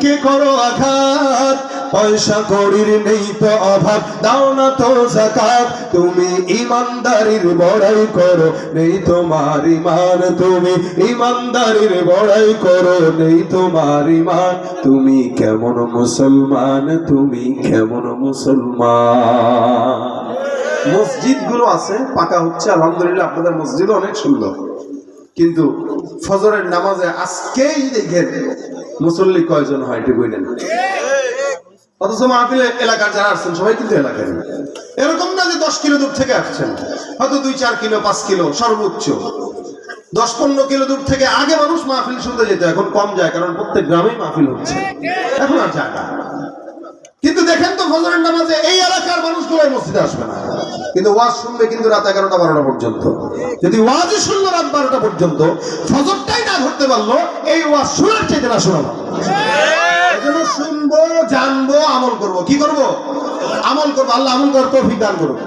দিনকে করো আঘাত, পয়সা কড়ির নেই তো অভাব, দাও না তো যাকাত। তুমি ইমানদারির বড়াই করো, নেই তোমার ইমান। তুমি ইমানদারির বড়াই করো, নেই তোমার ইমান। তুমি কেমন মুসলমান, তুমি কেমন মুসলমান। মসজিদ গুলো আছে পাকা হচ্ছে আলহামদুলিল্লাহ, আপনাদের মসজিদও অনেক সুন্দর, কিন্তু ফজরের নামাজে আজকেই দেখেন মুসল্লি কয়জন হয় এটি বললেন। অথচ মাহফিলে এলাকার যারা আসছেন সবাই কিন্তু এলাকায়, এরকম না যে 10 কিলো দূর থেকে আসছেন, হয়তো 2-4 কিলো 5 কিলো সর্বোচ্চ 10-15 কিলো দূর থেকে। আগে মানুষ মাহফিল শুনতে যেত, এখন কম যায়, কারণ প্রত্যেক গ্রামেই মাহফিল হচ্ছে, এখন আর যায় না। কিন্তু দেখেন তো ফজরের নামাজে এই এলাকার মানুষগুলো মসজিদে আসবে না, কিন্তু ওয়াজ শুনবে কিন্তু রাত 11টা-12টা পর্যন্ত। যদি ওয়াজই শুনলো রাত 12টা পর্যন্ত, ফজরটাই না ধরতে পারলো, এই ওয়াজ শোনার চাইতে না শোনা ভালো। এজন্য শুনবো, জানবো, আমল করবো। কি করবো? আমল করবো। আল্লাহ আমল করার তৌফিক দান করুন।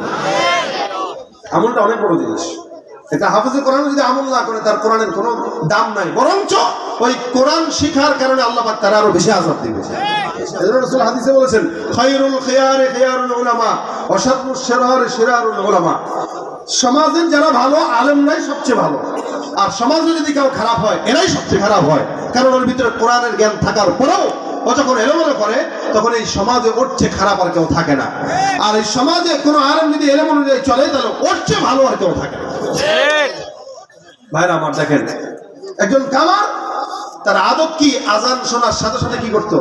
আমলটা অনেক বড় জিনিস। এটা হাফেজে কোরআন যদি আমল না করে, তার কোরআনের কোনো দাম নাই, বরঞ্চ ওই কোরআন শিখার কারণে আল্লাহ পাক তার আরো বেশি আযাব দিবে। এজন্য রাসূল হাদিসে বলেছেন, খায়রুল খিয়ারি খিয়ারুল উলামা ওয়া শাররুশ শিরারি শিরারুল উলামা। সমাজের যারা ভালো আলেম নাই সবচেয়ে ভালো, আর সমাজে যদি কেউ খারাপ হয় এরাই সবচেয়ে খারাপ হয়, কারণ ওর ভিতরে কোরআনের জ্ঞান থাকার পরেও ও যখন এলোমেলো করে, তখন এই সমাজে ওর চেয়ে খারাপ আর কেউ থাকে না। আর এই সমাজে কোনো আলেম যদি এলোমেলো অনুযায়ী চলে, তাহলে ওর চেয়ে ভালো আর কেউ থাকে না। ভাইরা আমার, দেখেন একজন কামার, তার আদত কি? আজান শোনার সাথে সাথে কি করতো?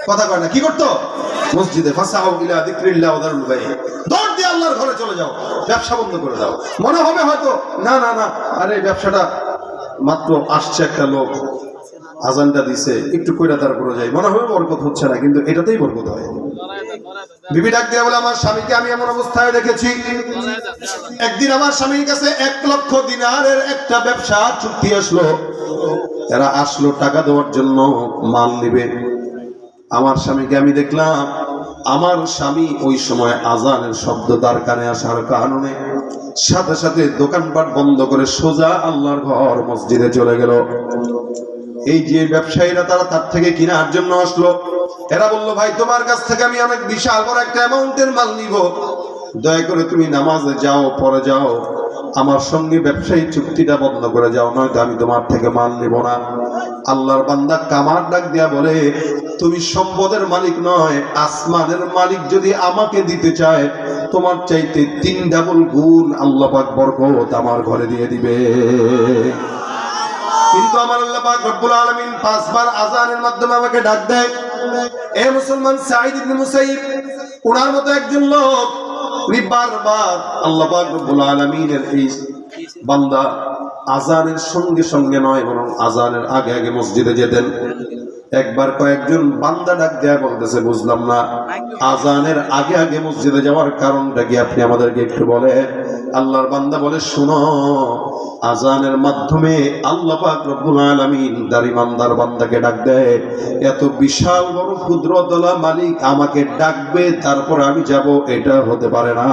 কথা কয় না, কি করতো? মসজিদে ফাসাউ ইলা যিকরিল্লাহ ওয়া যারুল বাই', দৌড় দিয়ে আল্লাহর ঘরে চলে যাও, ব্যবসা বন্ধ করে দাও। মনে হবে হয়তো না না না, আরে ব্যবসাটা মাত্র আসছে একটা লোক, আজানটা দিছে, একটু কইরা তারপরে যাই, মনে হবে বরকত হচ্ছে না, কিন্তু এটাতেই বরকত হয়। বিবি ডাক দিয়ে বলে, আমার স্বামীকে আমি এমন অবস্থায় দেখেছি, একদিন আমার স্বামীর কাছে 1 লক্ষ দিনারের একটা ব্যবসা চুক্তি আসলো। এরা আসলো টাকা দেওয়ার জন্য, মাল নিবে। আমার স্বামীকে আমি দেখলাম, আমার স্বামী ওই সময় আজানের শব্দ তার কানে আসার কারণে সাথে সাথে দোকানপাট বন্ধ করে সোজা আল্লাহর ঘর মসজিদে চলে গেল। এই যে ব্যবসায়ীরা, তারা তার থেকে কেনার জন্য আসলো। এরা বললো, ভাই তোমার কাছ থেকে আমি অনেক বিশাল বড় একটা অ্যামাউন্টের মাল নিব, দয়া করে তুমি নামাজে যাও, পরে যাও, আমার সঙ্গে ব্যবসায়ী চুক্তিটা বন্ধ করে যাও, নয়তো আমি তোমার থেকে মাল নিব না। আল্লাহর বান্দা কামার ডাক দিয়া বলে, তুমি সম্পদের মালিক নয়, আসমানের মালিক যদি আমাকে দিতে চায়, তোমার চাইতে 3 ডাবল গুণ আল্লাহ পাক বরকত আমার ঘরে দিয়ে দিবে। কিন্তু আমার আল্লাহ পাক রব্বুল আলামিন 5 বার আযানের মাধ্যমে আমাকে ডাক দেয়, এ মুসলমান সাঈদ ইবনে মুসাইয়িব, ওনার মতো একজন লোক, উনি বারবার আল্লাহ পাক রব্বুল আলামিনের এই বান্দা আযানের সঙ্গে সঙ্গে নয়, বরং আযানের আগে আগে মসজিদে যেতেন। একবার কয়েকজন বান্দা ডাক দেয়া বলতেছে, বুঝলাম না আযানের আগে আগে মসজিদে যাওয়ার কারণটা কি, আপনি আমাদেরকে একটু বলেন। আল্লাহর বান্দা বলে, শুনো, আযানের মাধ্যমে আল্লাহ পাক রব্বুল আলামিন তার ইমানদার বান্দাকে ডাক দেয়, এত বিশাল বড় কুদরতওয়ালা মালিক আমাকে ডাকবে তারপর আমি যাব, এটা হতে পারে না।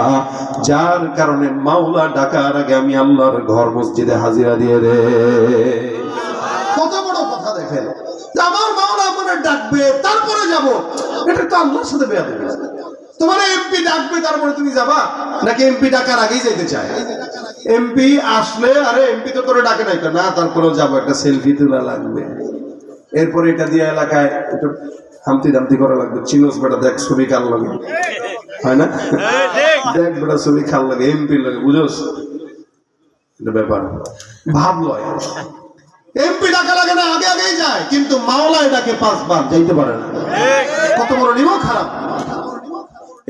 যার কারণে মাওলা ডাকার আগে আমি আল্লাহর ঘর মসজিদে হাজিরা দিয়ে দে। কত বড় কথা দেখেন, আমার মাওলা আমাকে ডাকবে তারপরে যাব, এটা তো আল্লাহর সাথে বেয়াদবি। তোমার এমপি ডাকবে তারপরে তুমি যাবা, নাকি এমপি ডাকার আগেই যেতে চায়? এমপি আসলে, আরে এমপি তো করে ডাকে নাই, না তারপরেও যাবো, একটা সেলফি তোলা লাগবে, এরপরে এটা দিয়ে এলাকায় একটু হামতি দামতি করা লাগবে। চিনোস বেটা, দেখ ছবি কার লাগে, হয় না? দেখ বেটা ছবি খাল লাগে, এমপি লাগে, বুঝোস? এটা ব্যাপার ভাব লয়। এমপি ডাকা লাগে না, আগে আগেই যায়, কিন্তু মাওলায় ডাকে 5 বার, যাইতে পারে না। কত বড় নিমক খারাপ।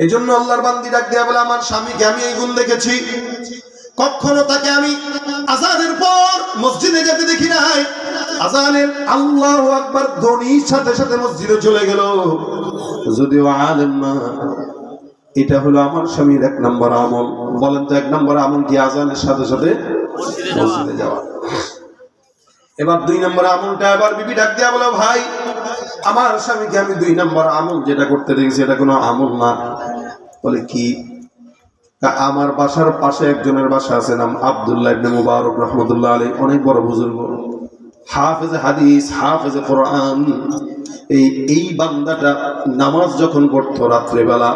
এই জন্য আল্লাহর বান্দি ডাক দেয়া বলে, আমার স্বামীকে আমি এই গুণ দেখেছি, কখনো তাকে আমি আযানের পর মসজিদে যেতে দেখি নাই। আযানের আল্লাহু আকবার ধ্বনির সাথে সাথে মসজিদে চলে গেল, যদিও আলেম না। এটা হলো আমার স্বামীর 1 নম্বর আমল। বলেন তো 1 নম্বর আমল কি? আযানের সাথে সাথে মসজিদে যাওয়া। এবার 2 নম্বর আমলটা, এবার বিবি ডাক দেয়া বলে, ভাই আমার স্বামীকে আমি 2 নম্বর আমল যেটা করতে দেখেছি, এটা কোনো আমল না। বলে কি? আমার বাসার পাশে একজনের বাসা আছে, নাম আব্দুল্লাহ ইবনে মুবারক রাহমাতুল্লাহ আলাইহি, অনেক বড় বুজুর্গ, হাফেজে হাদিস, হাফেজে কোরআন। এই বান্দাটা নামাজ যখন পড়তো রাত্রেবেলা,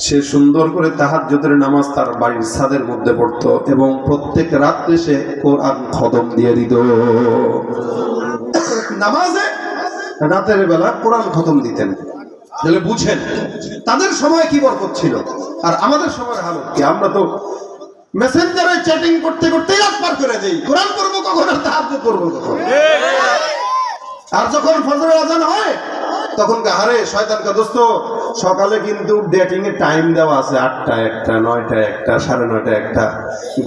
সে সুন্দর করে তাহাজ্জুদের নামাজ তার বাড়ির ছাদের মধ্যে পড়তো এবং প্রত্যেক রাত্রে সে কোরআন খতম দিয়ে দিত। নামাজে রাতের বেলা কোরআন খতম দিতেন। তাহলে বুঝেন তাদের সময় কি বরকত ছিল আর আমাদের সময়ের হালত কি। আমরা তো মেসেঞ্জারে চ্যাটিং করতে করতে রাত পার করে দেই। কোরআন পড়বো কখন আর তাহাজ্জুদ পড়বো কখন? আর যখন ফজরের আজান হয় তখন হারে শয়তানকে দোস্ত সকালে কিন্তু ডেটিং এর টাইম দেওয়া আছে, 8টা 1টা 9টা 1টা 9:30 1টা,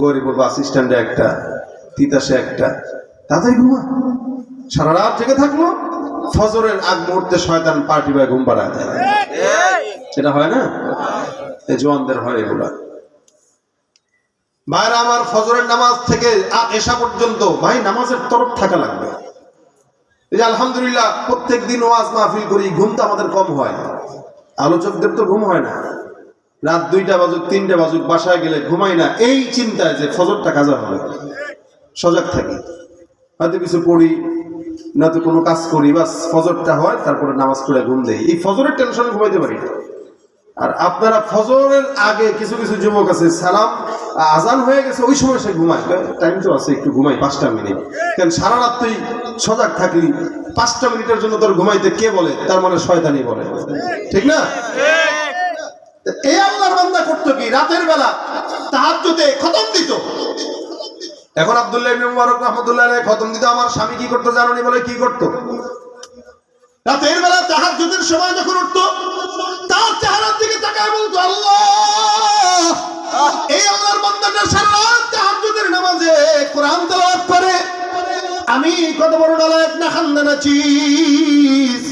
গরিবুর বাস স্ট্যান্ডে 1টা, তিতাসে 1টা, তাড়াতাড়ি ঘুমা। সারা রাত জেগে থাকলো, ফজরের আগ মুহূর্তে শয়তান পার্টি বাই ঘুম পাড়ায় দেয়। এটা হয় না? এই জওয়ানদের হয় এগুলা। ভাইরা আমার, ফজরের নামাজ থেকে এশা পর্যন্ত ভাই নামাজের তরফ থাকা লাগবে। এই যে আলহামদুলিল্লাহ প্রত্যেক দিন ওয়াজ মাহফিল করি, ঘুম তো আমাদের কম হয়। আলোচকদের তো ঘুম হয় না, রাত 2টা বাজুক 3টা বাজুক বাসায় গেলে ঘুমাই না এই চিন্তায় যে ফজরটা কাজা হবে। সজাগ থাকি, হয়তো কিছু পড়ি না তো কোনো কাজ করি, বাস ফজরটা হয় তারপরে নামাজ পড়ে ঘুম দেই। এই ফজরের টেনশনে ঘুমাইতে পারি না। আর আপনারা ফজরের আগে কিছু কিছু যুবক আছে সালাম আজান হয়ে গেছে ওই সময় সে ঘুমায়, টাইম তো আছে একটু ঘুমাই 5টা মিনিট। কেন সারা রাত তুই সজাগ থাকলি, 5টা মিনিটের জন্য তোর ঘুমাইতে কে বলে? তার মানে শয়তানি বলে, ঠিক না? এই আল্লাহর বান্দা করতো কি? রাতের বেলা তাহাজ্জুদে খতম দিত। এখন আব্দুল্লাহ ইবনে মুবারক রাহমাতুল্লাহ আলাইহি খতম দিত। আমার স্বামী কি করতো জানেন? বলে কি করতো? রাতের বেলা তাহাজ্জুদের সময় যখন উঠতো তার চেহারার দিকে তাকায় বলতো, আল্লাহ, এই আল্লাহর বান্দাটা সারা রাত তাহাজ্জুদের নামাজে কোরআন তেলাওয়াত করে, আমি কত বড় নালায়েক না খানদানা চিজ,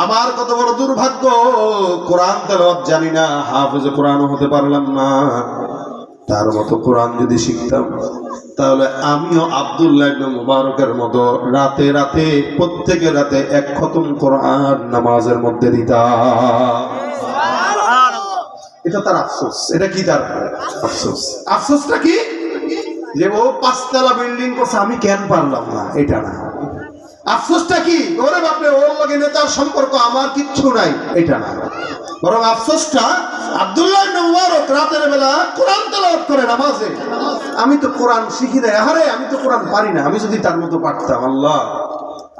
আমার কত বড় দুর্ভাগ্য, কোরআন তেলাওয়াত জানি না, হাফেজ কোরআনও হতে পারলাম না। তার মতো কোরআন যদি শিখতাম তাহলে আমিও আব্দুল্লাহ ইবনে মুবারকের মতো রাতে রাতে প্রত্যেকের রাতে 1 খতম কোরআন নামাজের মধ্যে দিতাম। এটা তার আফসোস। এটা কি তার আফসোস? আফসোসটা কি? যে ও 5তলা বিল্ডিং করছে, আমি কেন পারলাম না, এটা না। আফসোসটা কি? ওরে বাপরে, ওর লগে নেতার সম্পর্ক, আমার কিচ্ছু নাই, এটা না। বরং আফসোসটা আব্দুল্লাহ ইবনে মুবারক রাতের বেলা কোরআন তেলাওয়াত করে নামাজে, আমি তো কোরআন শিখি নাই, আরে আমি তো কোরআন পারি না, আমি যদি তার মতো পারতাম, আল্লাহ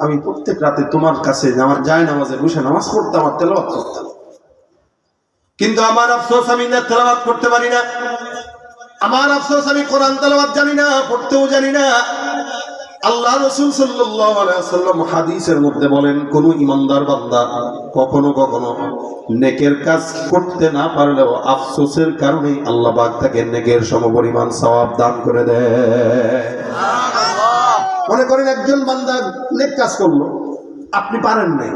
আমি প্রত্যেক রাতে তোমার কাছে আমার যায় নামাজে বসে নামাজ পড়তাম আর তেলাওয়াত করতাম। কিন্তু আমার আফসোস আমি না তেলাওয়াত করতে পারি না, আমার আফসোস আমি কোরআন তেলাওয়াত জানি না, পড়তেও জানি না। আল্লাহ রাসূল সাল্লাল্লাহু আলাইহি ওয়াসাল্লাম হাদিসের মধ্যে বলেন, কোন ঈমানদার বান্দা কখনো কখনো নেকের কাজ করতে না পারলেও আফসোসের কারণে আল্লাহ পাক তাকে নেকের সমপরিমাণ সওয়াব দান করে দেয়। মনে করেন একজন বান্দা নেক কাজ করলো, আপনি পারেন নাই,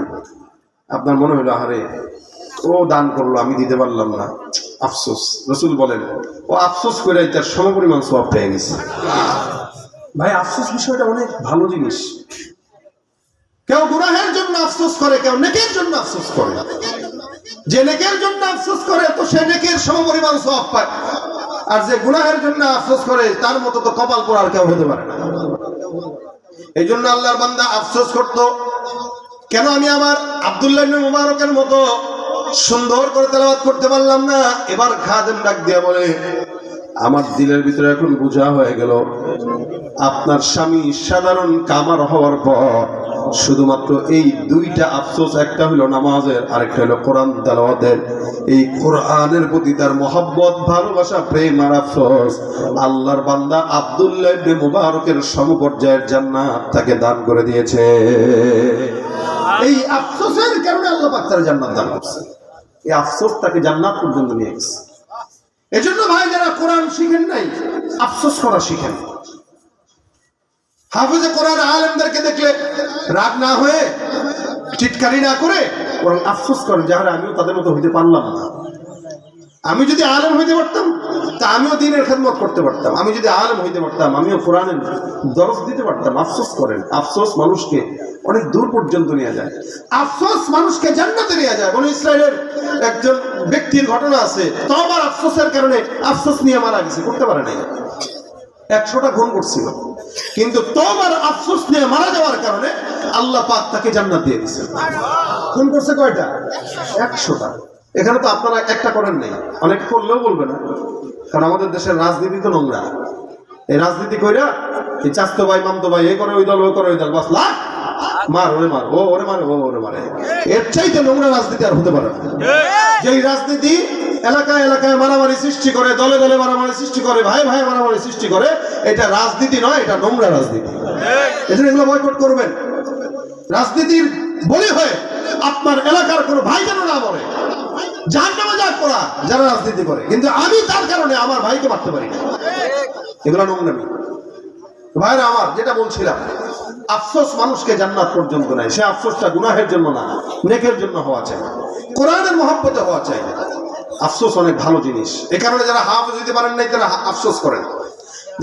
আপনার মনে হলো আরে ও দান করলো আমি দিতে পারলাম না, আফসোস। রাসূল বলেন ও আফসোস করে তার সমপরিমাণ সওয়াব পেয়ে গেছে। ভাই আফসোস বিষয়টা অনেক ভালো জিনিস। কেউ গুনাহের জন্য আফসোস করে, কেউ নেকের জন্য আফসোস করে। যে নেকের জন্য আফসোস করে তো সে নেকের সমপরিমাণ সওয়াব পায়, আর যে গুনাহের জন্য আফসোস করে তার মতো তো কপাল পোড়ার কেউ হতে পারে না। এই জন্য আল্লাহর বান্দা আফসোস করতো, কেন আমি আমার আব্দুল্লাহ ইবনে মুবারকের মতো সুন্দর করে তেলাওয়াত করতে পারলাম না। এবার খাদেম ডাক দিয়া বলে, আমার দিলের ভিতরে এখন বোঝা হয়ে গেল, আপনার স্বামী সাধারণ কামার হওয়ার পর শুধুমাত্র এই 2টা আফসোস, একটা হলো নামাজের, আরেকটা হলো কোরআন তেলাওয়াতের। এই কোরআনের প্রতি তার মহব্বত, ভালোবাসা, প্রেম আর আফসোস আল্লাহর বান্দা আব্দুল্লাহ ইবনে মুবারকের সমপর্যায়ের জান্নাত তাকে দান করে দিয়েছে। এই আফসোসের কারণে আল্লাহ পাক তার জান্নাত দান করছে। এই আফসোস তাকে জান্নাত পর্যন্ত নিয়ে গেছে। এজন্য ভাই যারা কোরআন শিখেন নাই, আফসোস করা শিখেন। হাফেজে কোরআন আলেমদেরকে দেখলে রাগ না হয়ে, চিৎকারি না করে বরং আফসোস করেন, যারা আমিও তাদের মতো হইতে পারলাম না। আমি যদি আলেম হইতে পারতাম তা আমিও দ্বীনের খেদমত করতে পারতাম, আমি যদি আলেম হইতে পারতাম আমিও কোরআনের দরস দিতে পারতাম। আফসোস করেন। আফসোস মানুষকে অনেক দূর পর্যন্ত নিয়ে যায়, আফসোস মানুষকে জান্নাতে নিয়ে যায়। বনি ইসরাইলের একজন ব্যক্তির ঘটনা আছে, তওবার আফসোসের কারণে আফসোস নিয়ে মারা গেছে, করতে পারে নাই। 100টা খুন করছিল, কিন্তু তওবার আফসোস নিয়ে মারা যাওয়ার কারণে আল্লাহ পাক তাকে জান্নাত দিয়ে দিয়েছেন। খুন করছে কয়টা? 100টা। এখানে তো আপনারা একটা করেন নাই, অনেকে করলেও বলবে না, কারণ আমাদের দেশের রাজনীতি তো নোংরা। এই রাজনীতি কইরা এই চাস্তো ভাই মামতো ভাই এ করে ওই দল, ও করে ওই দল, বাস লাখ মার, ওরে মার, ও ওরে মারে, ও ওরে মারে। এর চাইতে নোংরা রাজনীতি আর হতে পারে না। যেই রাজনীতি এলাকায় এলাকায় মারামারি সৃষ্টি করে, দলে দলে মারামারি সৃষ্টি করে, ভাই ভাই মারামারি সৃষ্টি করে, এটা রাজনীতি নয়, এটা নোংরা রাজনীতি। এজন্য এগুলো বয়কট করবেন। রাজনীতির বলি হয়ে আপনার এলাকার কোনো ভাই যেন না মরে, জাহান্নামে যাক করা যারা রাজনীতি করে, কিন্তু আমি তার কারণে আমার ভাইকে মারতে পারি না, এগুলো নোংরামি। ভাইরা আমার, যেটা বলছিলাম, আফসোস মানুষকে জান্নাত পর্যন্ত নাই। সে আফসোসটা গুনাহের জন্য না, নেকের জন্য হওয়া চাই, কোরআনের মহব্বতে হওয়া চাই। আফসোস অনেক ভালো জিনিস। এই কারণে যারা হাফেজ হইতে পারেন নাই তারা আফসোস করেন,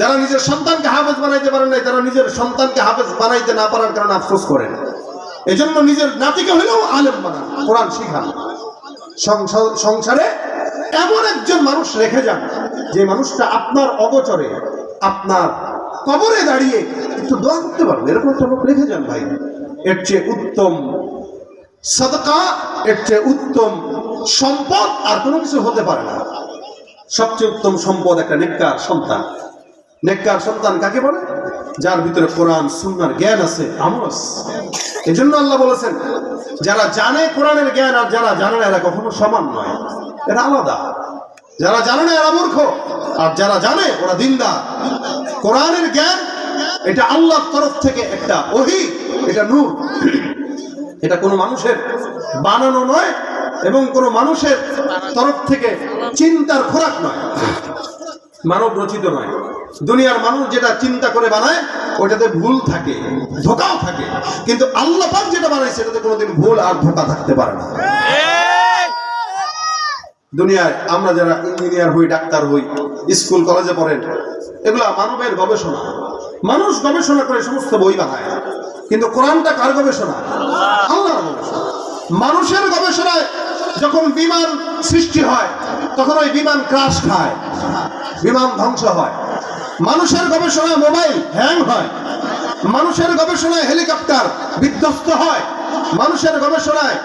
যারা নিজের সন্তানকে হাফেজ বানাইতে পারেন নাই তারা নিজের সন্তানকে হাফেজ বানাইতে না পারার কারণে আফসোস করেন। এই জন্য নিজের নাতিকে হইলেও আলেম বানান, কোরআন শিখান। সংসারে এমন একজন মানুষ রেখে যান, যে মানুষটা আপনার অগোচরে, আপনার কবরে দাঁড়িয়ে একটু দোয়া করতে পারবে, এরকম একটা লোক রেখে যান ভাই। এর চেয়ে উত্তম সাদকা, এর চেয়ে উত্তম সম্পদ আর কোনো কিছু হতে পারে না। সবচেয়ে উত্তম সম্পদ একটা নেককার সন্তান। নেককার সন্তান কাকে বলে? যার ভিতরে কোরআন সুন্নাহর জ্ঞান আছে, আমল আছে। এজন্য আল্লাহ বলেছেন, যারা জানে কোরআনের জ্ঞান আর যারা জানে না এরা কখনো সমান নয়, এরা আলাদা। যারা জানে না এরা মূর্খ, আর যারা জানে ওরা দিনদার। কোরআনের জ্ঞান এটা আল্লাহর তরফ থেকে একটা ওহী, এটা নূর। এটা কোনো মানুষের বানানো নয় এবং কোনো মানুষের তরফ থেকে চিন্তার খোরাক নয়, মানব রচিত নয়। দুনিয়ার মানুষ যেটা চিন্তা করে বানায় ওটাতে ভুল থাকে, ধোঁকাও থাকে, কিন্তু আল্লাহ পাক যেটা বানায় সেটাতে কোনোদিন ভুল আর ধোঁকা থাকতে পারে না। দুনিয়ায় আমরা যারা ইঞ্জিনিয়ার হই, ডাক্তার হই, স্কুল কলেজে পড়েন, এগুলা মানবের গবেষণা। মানুষ গবেষণা করে সমস্ত বই বানায়, কিন্তু কোরআনটা কার গবেষণা? আল্লাহর গবেষণা। মানুষের গবেষণায় যখন বিমান সৃষ্টি হয় তখন ওই বিমান ক্রাশ খায়, বিমান ধ্বংস হয়। মানুষের গবেষণায় মোবাইল হ্যাং হয়, মানুষের গবেষণায় হেলিকপ্টার বিধ্বস্ত হয়, মানুষের গবেষণায়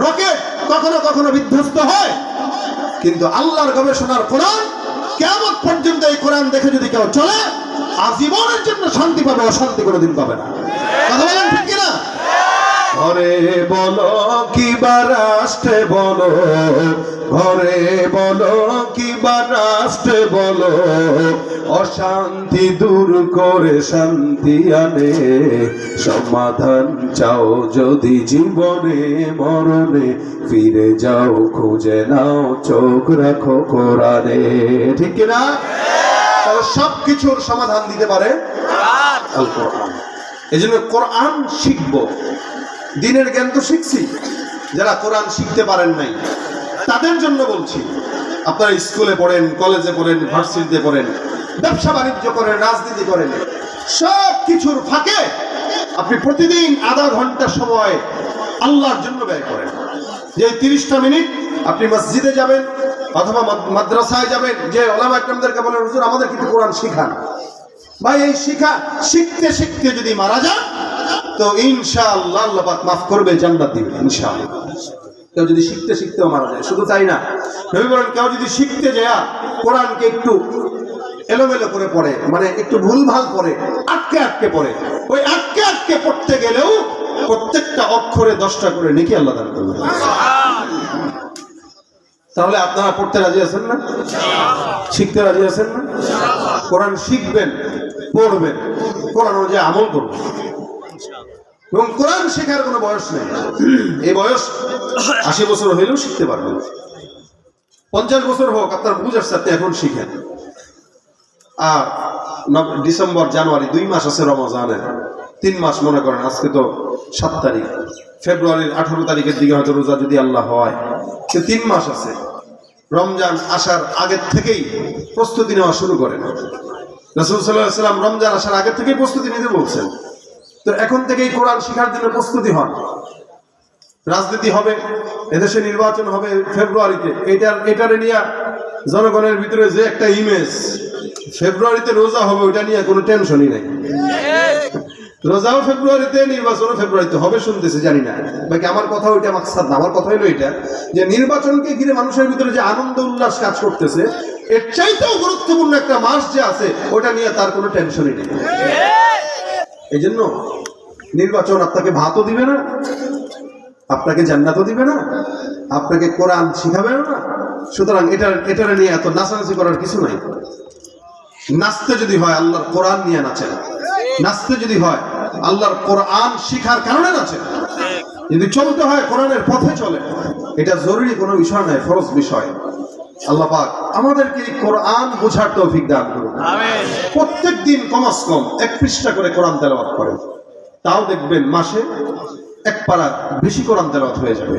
রকেট কখনো কখনো বিধ্বস্ত হয়। কিন্তু আল্লাহর গবেষণার কোরআন, কিয়ামত পর্যন্ত এই কোরআন দেখে যদি কেউ চলে, আজীবনের জন্য শান্তি পাবে, অশান্তি কোনোদিন পাবে না। কথা বলেন ঠিক কিনা? ঘরে বলো কিবা রাষ্ট্রে বলো, ঘরে বলো কিবা রাষ্ট্রে বলো, অশান্তি দূর করে শান্তি আনে। সমাধান চাও যদি জীবনে মরণে, ফিরে যাও খুঁজে নাও, চোখ রাখো কোরআনে। ঠিক কিনা? তাহলে সবকিছুর সমাধান দিতে পারে আল কোরআন। এই জন্য কোরআন শিখবো। দিনের জ্ঞান তো শিখছি, যারা কোরআন শিখতে পারেন নাই তাদের জন্য বলছি, আপনারা স্কুলে পড়েন, কলেজে পড়েন, ভার্সিটিতে পড়েন, ব্যবসা বাণিজ্য করেন, রাজনীতি করেন, সব কিছুর ফাঁকে আপনি প্রতিদিন আধা ঘন্টা সময় আল্লাহর জন্য ব্যয় করেন। যে 30টা মিনিট আপনি মসজিদে যাবেন অথবা মাদ্রাসায় যাবেন, যে ওলামা ইকরামদেরকে বলেন, হুজুর আমাদের কিন্তু কোরআন শিখান। ভাই, এই শিখতে শিখতে যদি মারা যান তো ইনশাআল্লাহ আল্লাহ পাক মাফ করবে, জান্নাত দিবে ইনশাআল্লাহ। কেউ যদি শিখতে শিখতেও মারা যায়, শুধু তাই না, নবী বলেন কেউ যদি শিখতে যায় কোরআনকে একটু এলোমেলো করে পড়ে, মানে একটু ভুলভাল পড়ে, আটকে আটকে পড়ে, ওই আটকে আটকে পড়তে গেলেও প্রত্যেকটা অক্ষরে 10টা করে নেকি আল্লাহ দান করবেন। তাহলে আপনারা পড়তে রাজি আছেন না? শিখতে রাজি আছেন না? কোরআন শিখবেন, পড়বেন, কোরআন অনুযায়ী আমল করবেন। এবং কোরআন শেখার কোনো বয়স নেই। এই বয়স 80 বছর হইলেও শিখতে পারবেন, 50 বছর হোক, আপনার বুঝ আসছে, আপনি এখন শিখেন। আর ডিসেম্বর, জানুয়ারি 2 মাস আছে রমজানের, 3 মাস মনে করেন, আজকে তো 7 তারিখ, ফেব্রুয়ারির 18 তারিখের দিকে হয়তো রোজা যদি আল্লাহ হয়, 3 মাস আছে। রমজান আসার আগের থেকেই প্রস্তুতি নেওয়া শুরু করেন। রাসূল সাল্লাল্লাহু আলাইহি ওয়াসাল্লাম রমজান আসার আগের থেকেই প্রস্তুতি নিতে বলছেন। তো এখন থেকেই কোরআন শিখার জন্য প্রস্তুতি হন। রাজনীতি হবে, এদেশে নির্বাচন হবে ফেব্রুয়ারিতে, এটারে নিয়ে জনগণের ভিতরে যে একটা ইমেজ, ফেব্রুয়ারিতে রোজা হবে, ওইটা নিয়ে কোনো টেনশনই নাই। রোজাও ফেব্রুয়ারিতে, নির্বাচনও ফেব্রুয়ারিতে হবে শুনতেছে, জানি না বাকি। আমার কথা ওইটা মাকসাদ না। আমার কথা হলো এটা যে নির্বাচনকে ঘিরে মানুষের ভিতরে যে আনন্দ উল্লাস কাজ করতেছে, এর চাইতেও গুরুত্বপূর্ণ একটা মাস যে আছে ওটা নিয়ে তার কোনো টেনশনই নেই। এই জন্য নির্বাচন আপনাকে ভাতও দিবে না, আপনাকে জান্নাতও দিবে না, আপনাকে কোরআন শিখাবে না। সুতরাং এটা নিয়ে এত নাচানাচি করার কিছু নাই। নাচতে যদি হয় আল্লাহর কোরআন নিয়ে নাচেন, নাচতে যদি হয় আল্লাহর কোরআন শিখার কারণে নাচেন। যদি চলতে হয় কোরআনের পথে চলে, এটা জরুরি কোনো বিষয় নয়, ফরজ বিষয়। আল্লাহ পাক আমাদেরকে কোরআন বোঝার তৌফিক দান করুন। প্রত্যেক দিন কমাস কম 1 পৃষ্ঠা করে কোরআন তেলাওয়াত করেন, তাও দেখবেন মাসে 1 পারা বেশি কোরআন তেলাওয়াত হয়ে যাবে।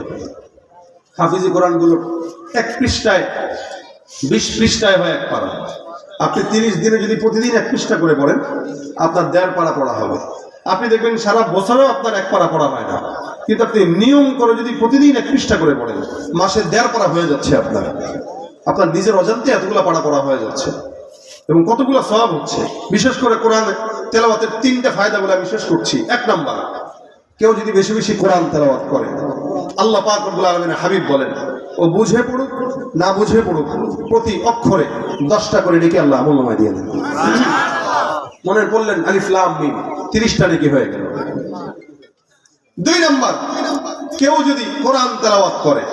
হাফিজি কোরআনগুলো 1 পৃষ্ঠায় 20 পৃষ্ঠায় হয় 1 পারা। আপনি 30 দিনে যদি প্রতিদিন 1 পৃষ্ঠা করে পড়েন, আপনার 1.5 পারা পড়া হবে। আপনি দেখবেন সারা বছরেও আপনার 1 পারা পড়া হয় না, কিন্তু আপনি নিয়ম করে যদি প্রতিদিন 1 পৃষ্ঠা করে পড়েন, মাসে 1.5 পারা হয়ে যাচ্ছে। আপনার নিজের অজান্তে এতগুলো পারা পড়া হয়ে যাচ্ছে এবং কতগুলো সওয়াব হচ্ছে। বিশেষ করে কোরআন তেলাওয়াতের 3টে ফায়দাগুলো আমি শেষ করছি। 1 নাম্বার, কেউ যদি বেশি বেশি কোরআন তেলাওয়াত করে, আল্লাহ পাক রব্বুল আলামিনের হাবিব বলেন, ও বুঝে পড়ুক না বুঝে পড়ুক, প্রতি অক্ষরে 10টা করে নেকি আল্লাহ আমলনামায় দিয়ে দেন। মনে পড়লেন আলিফ লাম মিম, 30টা নেকি হয়ে গেল। 2 নাম্বার, কেউ যদি কোরআন তেলাওয়াত করে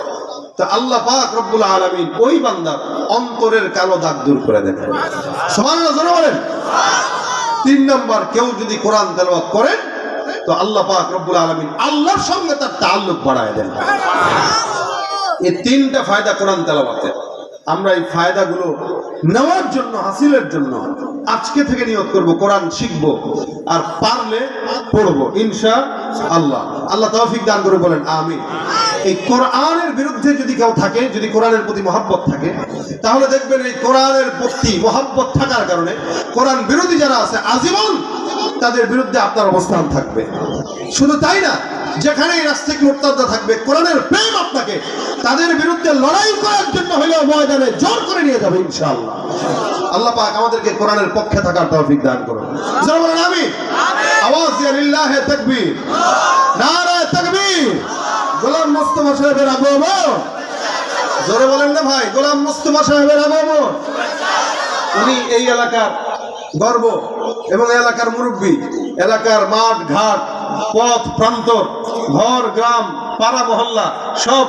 তো আল্লাহ পাক রব্বুল আলামিন ওই বান্দার অন্তরের কালো দাগ দূর করে দেন। সুবহানাল্লাহ জোরে বলেন। 3 নাম্বার, কেউ যদি কোরআন তেলাওয়াত করেন তো আল্লাহ পাক রব্বুল আলামিন আল্লাহর সঙ্গে তার তাআল্লুক বাড়ায় দেন। এই 3টা ফায়দা কোরআন তেলাওয়াতের। আমরা এই ফায়দাগুলো নেওয়ার জন্য, হাসিলের জন্য আজকে থেকে নিয়ত করব কোরআন শিখব, আর পারলে পড়ব ইনশাআল্লাহ। আল্লাহ তৌফিক দান করে বলেন আমিন। এই কোরআনের বিরুদ্ধে যদি কেউ থাকে, যদি কোরআনের প্রতি মহব্বত থাকে, তাহলে দেখবেন এই কোরআনের প্রতি মহব্বত থাকার কারণে কোরআন বিরোধী যারা আছে আজীবন তাদের বিরুদ্ধে আপনার অবস্থান থাকবে। শুধু তাই না, যেখানেই নাস্তিক মুরতাদরা থাকবে, কোরআনের প্রেম আপনাকে তাদের বিরুদ্ধে লড়াই করার জন্য হলেও ময়দানে জোর করে নিয়ে যাবে ইনশাআল্লাহ। আল্লাহ পাক আমাদেরকে কোরআনের পক্ষে থাকার তৌফিক দান করুন। যারা বলেন আমিন। আওয়াজ দিয়ে লিল্লাহি তাকবীর, নারায়ে তাকবীর। গোলাম মোস্তফা সাহেবের আগমন, জোরে বলেন না ভাই, গোলাম মোস্তফা সাহেবের আগমন। উনি এই এলাকার গর্ব এবং এলাকার মুরব্বী। এলাকার মাঠ ঘাট, পথ প্রান্তর, ঘর গ্রাম, পাড়া মহল্লা সব